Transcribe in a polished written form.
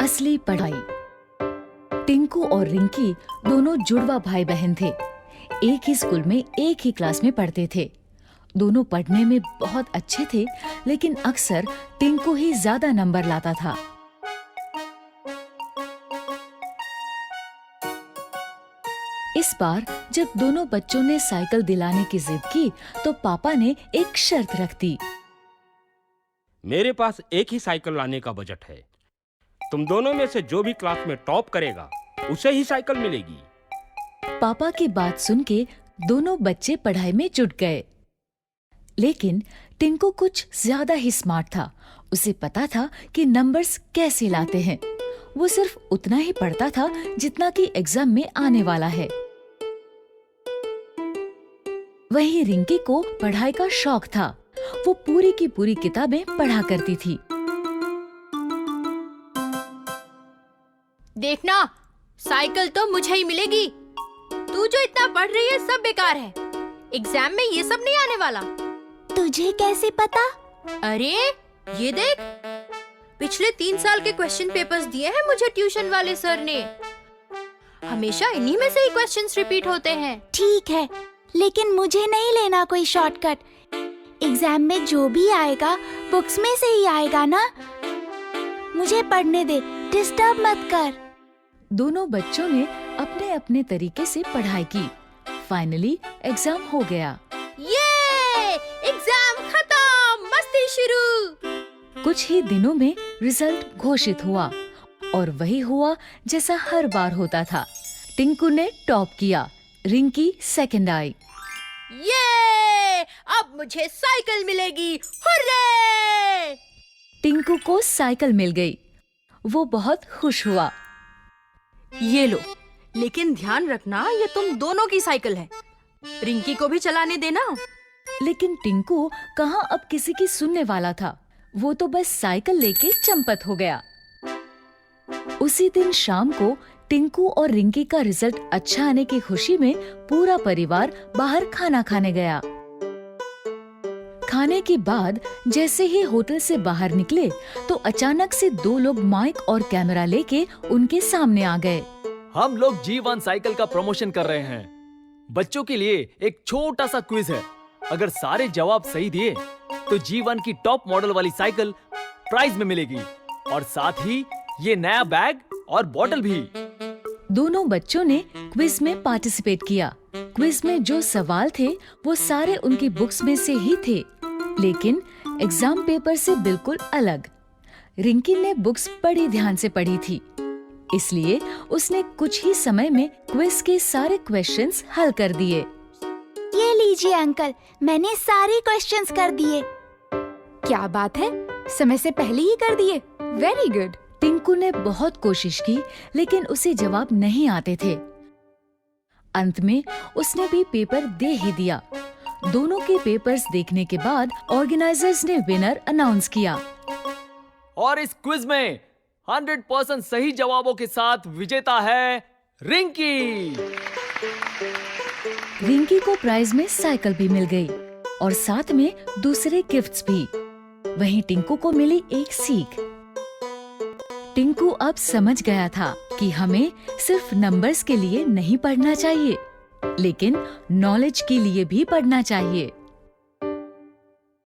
असली पढ़ाई। टिंकू और रिंकी दोनों जुड़वा भाई बहन थे। एक ही स्कूल में एक ही क्लास में पढ़ते थे। दोनों पढ़ने में बहुत अच्छे थे, लेकिन अक्सर टिंकू ही ज्यादा नंबर लाता था। इस बार जब दोनों बच्चों ने साइकिल दिलाने की जिद की, तो पापा ने एक शर्त रख दी। मेरे पास एक ही साइकिल लाने का बजट है। तुम दोनों में से जो भी क्लास में टॉप करेगा उसे ही साइकिल मिलेगी। पापा की बात सुन के दोनों बच्चे पढ़ाई में जुट गए। लेकिन टिंकू कुछ ज्यादा ही स्मार्ट था। उसे पता था कि नंबर्स कैसे लाते हैं। वो सिर्फ उतना ही पढ़ता था जितना कि एग्जाम में आने वाला है। वहीं रिंकी को पढ़ाई का शौक था। वो पूरी की पूरी किताबें पढ़ा करती थी। देखना, साइकिल तो मुझे ही मिलेगी। तू जो इतना पढ़ रही है सब बेकार है। एग्जाम में ये सब नहीं आने वाला। तुझे कैसे पता? अरे ये देख, पिछले 3 साल के क्वेश्चन पेपर्स दिए हैं मुझे ट्यूशन वाले सर ने। हमेशा इन्हीं में से ही क्वेश्चंस रिपीट होते हैं। ठीक है, लेकिन मुझे नहीं लेना कोई शॉर्टकट। एग्जाम में जो भी आएगा बुक्स में से ही आएगा ना। मुझे पढ़ने दे, डिस्टर्ब मत कर। दोनों बच्चों ने अपने अपने तरीके से पढ़ाई की। फाइनली एग्जाम हो गया। ये एग्जाम खत्म, मस्ती शुरू। कुछ ही दिनों में रिजल्ट घोषित हुआ और वही हुआ जैसा हर बार होता था। टिंकू ने टॉप किया, रिंकी सेकंड आई। ये अब मुझे साइकिल मिलेगी, हुर्रे! टिंकू को साइकिल मिल गई। वो बहुत खुश हुआ। ये लो, लेकिन ध्यान रखना ये तुम दोनों की साइकिल है। रिंकी को भी चलाने देना। लेकिन टिंकू कहाँ अब किसी की सुनने वाला था। वो तो बस साइकिल लेके चंपत हो गया। उसी दिन शाम को टिंकू और रिंकी का रिजल्ट अच्छा आने की खुशी में पूरा परिवार बाहर खाना खाने गया। खाने के बाद जैसे ही होटल से बाहर निकले तो अचानक से 2 लोग माइक और कैमरा लेके उनके सामने आ गए। हम लोग G1 साइकिल का प्रमोशन कर रहे हैं। बच्चों के लिए एक छोटा सा क्विज है। अगर सारे जवाब सही दिए तो G1 की टॉप मॉडल वाली साइकिल प्राइज में मिलेगी और साथ ही ये नया बैग और बॉटल भी। दोनों बच्चों ने क्विज में पार्टिसिपेट किया। क्विज में जो सवाल थे वो सारे उनकी बुक्स में से ही थे, लेकिन एग्जाम पेपर से बिल्कुल अलग। रिंकी ने बुक्स बड़ी ध्यान से पढ़ी थी, इसलिए उसने कुछ ही समय में क्विज के सारे क्वेश्चंस हल कर दिए। ये लीजिए अंकल, मैंने सारे क्वेश्चंस कर दिए। क्या बात है, समय से पहले ही कर दिए। Very good. टिंकू ने बहुत कोशिश की, लेकिन उसे जवाब नहीं आते थे। अंत में उसने भी पेपर दे ही दिया। दोनों के पेपर्स देखने के बाद ऑर्गेनाइजर्स ने विनर अनाउंस किया। और इस क्विज में 100% सही जवाबों के साथ विजेता है रिंकी। रिंकी को प्राइज में साइकिल भी मिल गई और साथ में दूसरे गिफ्ट्स भी। वहीं टिंकू को मिली एक सीख। टिंकू अब समझ गया था कि हमें सिर्फ नंबर्स के लिए नहीं पढ़ना चाहिए, लेकिन नॉलेज के लिए भी पढ़ना चाहिए।